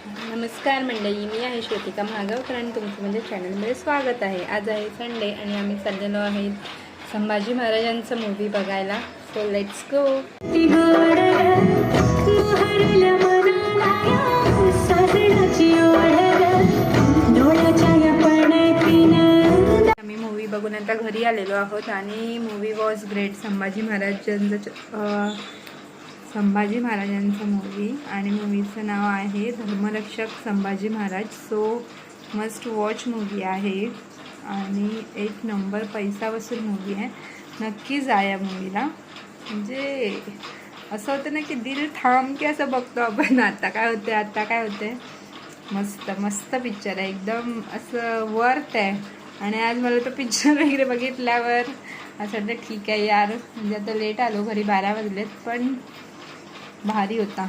नमस्कार मंडळी, मी आहे श्वेतिका महागावकर आणि तुमचं म्हणजे चॅनलमध्ये स्वागत आहे. आज आहे संडे आणि आम्ही चाललेलो आहे संभाजी महाराजांचा मूवी बघायला. So let's go. आम्ही मूवी बघून आता घरी आलेलो आहोत आणि मूवी वॉज ग्रेट. संभाजी महाराजांचं मूवी आणि मूवीचं नाव आहे Dharmarakshak Sambhaji Maharaj. So must watch movie आहे आणि एक नंबर पैसा वसूल मूवी आहे. नक्की जा या मूवीला. म्हणजे असं होतं ना की दिल थांब की असं बघतो आपण आता काय होते. मस्त मस्त पिक्चर आहे, एकदम असं वर्थ आहे. आणि आज मला तो पिक्चर वगैरे बघितल्यावर असं वाटतं ठीक आहे यार, म्हणजे आता लेट आलो घरी, 12 वाजलेत, पण भारी होता.